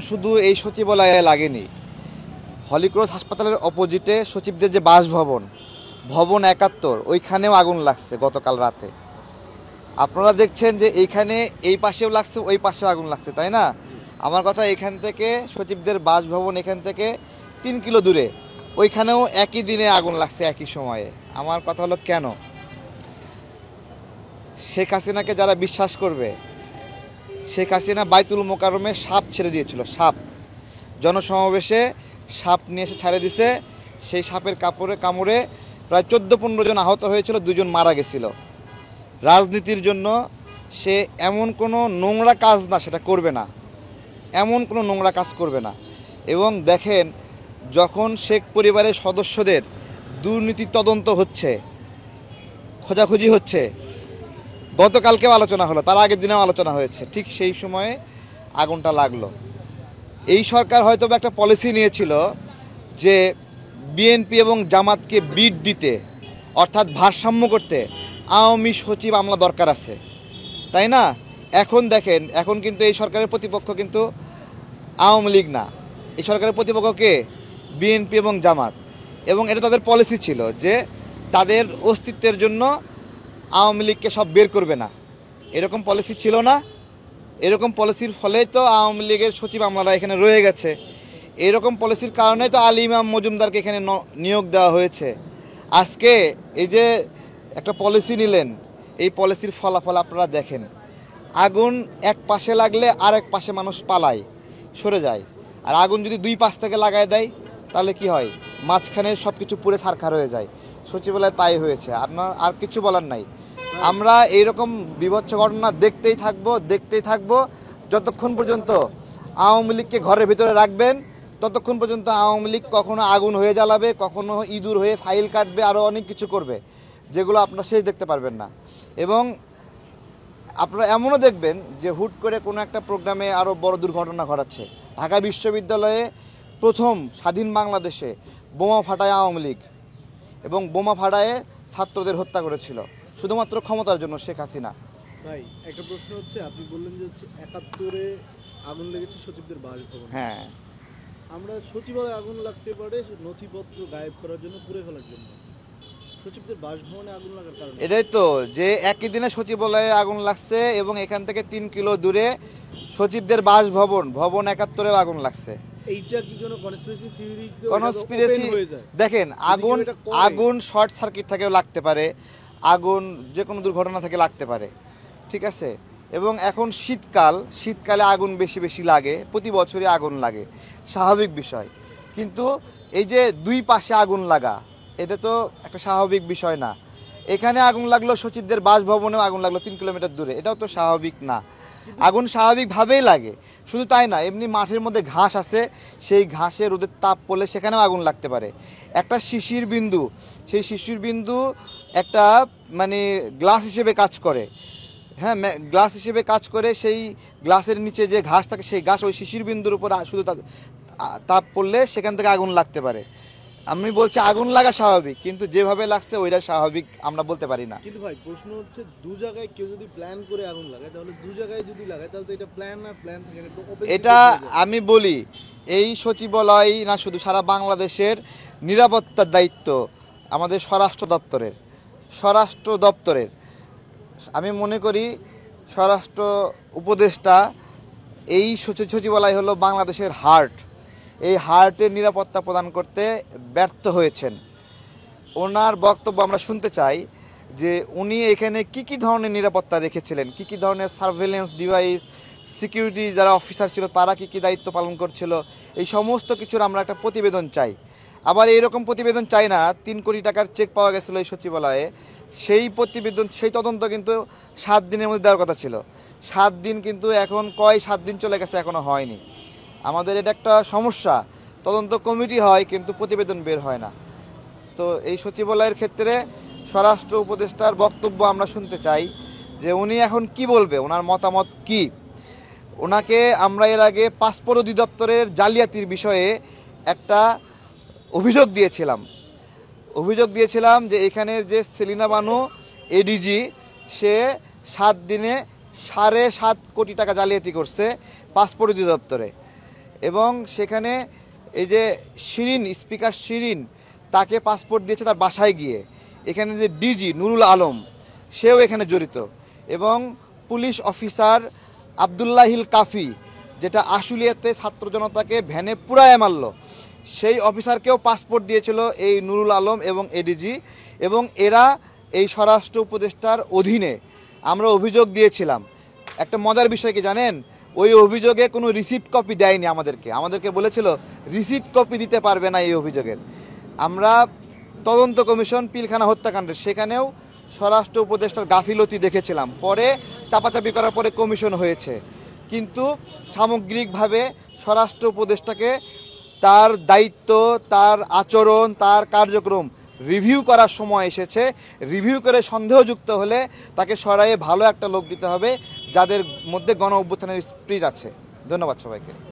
শুধু এই সচিবালয়ে লাগেনি, হলিক্রস হাসপাতালের অপোজিটে সচিবদের যে বাসভবন ভবন ৭১ ওইখানেও আগুন লাগছে গতকাল রাতে। আপনারা দেখছেন যে এইখানে এই পাশেও লাগছে, ওই পাশেও আগুন লাগছে, তাই না? আমার কথা, এখান থেকে সচিবদের বাসভবন এখান থেকে ৩ কিলো দূরে, ওইখানেও একই দিনে আগুন লাগছে একই সময়ে। আমার কথা হলো, কেন? শেখ হাসিনাকে যারা বিশ্বাস করবে, শেখ হাসিনা বাইতুল মোকাররমে সাপ ছেড়ে দিয়েছিল, সাপ জনসমাবেশে সাপ নিয়ে এসে ছাড়ে দিছে। সেই সাপের কামড়ে প্রায় 14-15 জন আহত হয়েছিল, 2 জন মারা গেছিল। রাজনীতির জন্য সে এমন কোনো নোংরা কাজ না সেটা করবে না, এমন কোনো নোংরা কাজ করবে না। এবং দেখেন, যখন শেখ পরিবারের সদস্যদের দুর্নীতি তদন্ত হচ্ছে, খোঁজাখুঁজি হচ্ছে, গতকালকেও আলোচনা হলো, তার আগের দিনেও আলোচনা হয়েছে, ঠিক সেই সময়ে আগুনটা লাগলো। এই সরকার হয়তো একটা পলিসি নিয়েছিল যে বিএনপি এবং জামাতকে বিট দিতে, অর্থাৎ ভারসাম্য করতে আওয়ামী সচিব আমলা দরকার আছে, তাই না? এখন দেখেন, এখন কিন্তু এই সরকারের প্রতিপক্ষ কিন্তু আওয়ামী লীগ না, এই সরকারের প্রতিপক্ষ কে? বিএনপি এবং জামাত। এবং এটা তাদের পলিসি ছিল যে তাদের অস্তিত্বের জন্য আওয়ামী লীগকে সব বের করবে না, এরকম পলিসি ছিল না? এরকম পলিসির ফলেই তো আওয়ামী লীগের সচিব আমলারা এখানে রয়ে গেছে, এরকম পলিসির কারণেই তো আলী ইমাম মজুমদারকে এখানে নিয়োগ দেওয়া হয়েছে। আজকে এই যে একটা পলিসি নিলেন, এই পলিসির ফলাফল আপনারা দেখেন। আগুন এক পাশে লাগলে আরেক পাশে মানুষ পালায়, সরে যায়। আর আগুন যদি 2 পাশ থেকে লাগায় দেয় তাহলে কি হয়? মাঝখানে সব কিছু পুড়ে ছারখার হয়ে যায়। সচিবালয়ে তাই হয়েছে, আপনার আর কিছু বলার নাই। আমরা এইরকম বিভৎস ঘটনা দেখতেই থাকবো যতক্ষণ পর্যন্ত আওয়ামী লীগকে ঘরের ভিতরে রাখবেন, ততক্ষণ পর্যন্ত আওয়ামী লীগ কখনো আগুন হয়ে জ্বালাবে, কখনো ইঁদুর হয়ে ফাইল কাটবে, আরও অনেক কিছু করবে, যেগুলো আপনারা শেষ দেখতে পারবেন না। এবং আপনারা এমনও দেখবেন যে হুট করে কোনো একটা প্রোগ্রামে আরও বড় দুর্ঘটনা ঘটাচ্ছে। ঢাকা বিশ্ববিদ্যালয়ে প্রথম স্বাধীন বাংলাদেশে বোমা ফাটায় আওয়ামী লীগ, এবং বোমা ফাটায় ছাত্রদের হত্যা করেছিল শুধুমাত্র ক্ষমতার জন্য শেখ হাসিনা। ভাই, একটা প্রশ্ন হচ্ছে, আপনি বললেন যে ৭১-এ আগুন লেগেছে সচিবদের বাসভবন। হ্যাঁ, আমরা সচিবালয়ে আগুন লাগতে পারে নথিপত্র গায়েব করার জন্য, পুড়ে ফেলার জন্য, সচিবদের বাসভবনে আগুন লাগার কারণ এটাই তো, যে একই দিনে সচিবালয়ে আগুন লাগছে এবং এখান থেকে 3 কিলো দূরে সচিবদের বাসভবন ভবন ৭১-এও আগুন লাগছে। এইটা কি কোনো কনস্পিরেসি থিওরি? কনস্পিরেসি, দেখেন, আগুন শর্ট সার্কিট থেকেও লাগতে পারে, আগুন যে কোনো দুর্ঘটনা থেকে লাগতে পারে, ঠিক আছে? এবং এখন শীতকালে আগুন বেশি লাগে, প্রতি বছরই আগুন লাগে, স্বাভাবিক বিষয়। কিন্তু এই যে 2 পাশে আগুন লাগা, এটা তো একটা স্বাভাবিক বিষয় না। এখানে আগুন লাগলো, সচিবদের বাসভবনেও আগুন লাগলো 3 কিলোমিটার দূরে, এটাও তো স্বাভাবিক না। আগুন স্বাভাবিকভাবেই লাগে। শুধু তাই না, এমনি মাঠের মধ্যে ঘাস আছে, সেই ঘাসে রোদের তাপ পড়লে সেখানেও আগুন লাগতে পারে। একটা শিশির বিন্দু, সেই শিশির বিন্দু একটা মানে গ্লাস হিসেবে কাজ করে, হ্যাঁ, গ্লাস হিসেবে কাজ করে। সেই গ্লাসের নিচে যে ঘাস থাকে, সেই ঘাস ওই শিশির বিন্দুর উপর শুধু তাপ পড়লে সেখান থেকে আগুন লাগতে পারে। আমি বলছি আগুন লাগা স্বাভাবিক, কিন্তু যেভাবে লাগছে ওইটা স্বাভাবিক আমরা বলতে পারি না। কিন্তু ভাই, প্রশ্ন হচ্ছে, 2 জায়গায় কেউ যদি প্ল্যান করে আগুন লাগায়, তাহলে 2 জায়গায় যদি লাগায়, তাহলে তো এটা প্ল্যান থাকে না। এটা আমি বলি, এই সচিবালয় না, শুধু সারা বাংলাদেশের নিরাপত্তার দায়িত্ব আমাদের স্বরাষ্ট্র দপ্তরের। আমি মনে করি স্বরাষ্ট্র উপদেষ্টা, এই সচিবালয় হলো বাংলাদেশের হার্ট, এই হার্টের নিরাপত্তা প্রদান করতে ব্যর্থ হয়েছেন। ওনার বক্তব্য আমরা শুনতে চাই যে উনি এখানে কি ধরনের নিরাপত্তা রেখেছিলেন, কি ধরনের সার্ভেলেন্স ডিভাইস, সিকিউরিটি যারা অফিসার ছিল তারা কি দায়িত্ব পালন করছিল, এই সমস্ত কিছুর আমরা একটা প্রতিবেদন চাই। আবার এইরকম প্রতিবেদন চাই না 3 কোটি টাকার চেক পাওয়া গেছিলো এই সচিবালয়ে, সেই প্রতিবেদন, সেই তদন্ত কিন্তু 7 দিনের মধ্যে দেওয়ার কথা ছিল। 7 দিন কিন্তু এখন 7 দিন চলে গেছে, এখনও হয়নি। আমাদের এটা একটা সমস্যা, তদন্ত কমিটি হয় কিন্তু প্রতিবেদন বের হয় না। তো এই সচিবালয়ের ক্ষেত্রে স্বরাষ্ট্র উপদেষ্টার বক্তব্য আমরা শুনতে চাই যে উনি এখন কি বলবে, ওনার মতামত কি। ওনাকে আমরা এর আগে পাসপোর্ট অধিদপ্তরের জালিয়াতির বিষয়ে একটা অভিযোগ দিয়েছিলাম যে এখানের যে সেলিনা বানু এডিজি, সে 7 দিনে 7.5 কোটি টাকা জালিয়াতি করছে পাসপোর্ট অধিদপ্তরে। এবং সেখানে এই যে শিরিন, স্পিকার শিরিন, তাকে পাসপোর্ট দিয়েছে তার বাসায় গিয়ে। এখানে যে ডিজি নুরুল আলম, সেও এখানে জড়িত। এবং পুলিশ অফিসার আবদুল্লাহিল কাফি, যেটা আশুলিয়াতে ছাত্র জনতাকে ভ্যানে পুরায় মারল, সেই অফিসারকেও পাসপোর্ট দিয়েছিল এই নুরুল আলম এবং এডিজি। এবং এরা এই স্বরাষ্ট্র উপদেষ্টার অধীনে। আমরা অভিযোগ দিয়েছিলাম। একটা মজার বিষয় কি জানেন, ওই অভিযোগে কোনো রিসিপ্ট কপি দেয়নি আমাদেরকে বলেছিল রিসিপ্ট কপি দিতে পারবে না এই অভিযোগের। আমরা তদন্ত কমিশন পিলখানা হত্যাকাণ্ডের, সেখানেও স্বরাষ্ট্র উপদেষ্টার গাফিলতি দেখেছিলাম। পরে চাপাচাপি করার পরে কমিশন হয়েছে, কিন্তু সামগ্রিকভাবে স্বরাষ্ট্র উপদেষ্টাকে তার দায়িত্ব, তার আচরণ, তার কার্যক্রম রিভিউ করার সময় এসেছে। রিভিউ করে সন্দেহযুক্ত হলে তাকে সরাইয়ে ভালো একটা লোক দিতে হবে, যাদের মধ্যে গণ অভ্যুত্থানের স্পিরিট আছে। ধন্যবাদ সবাইকে।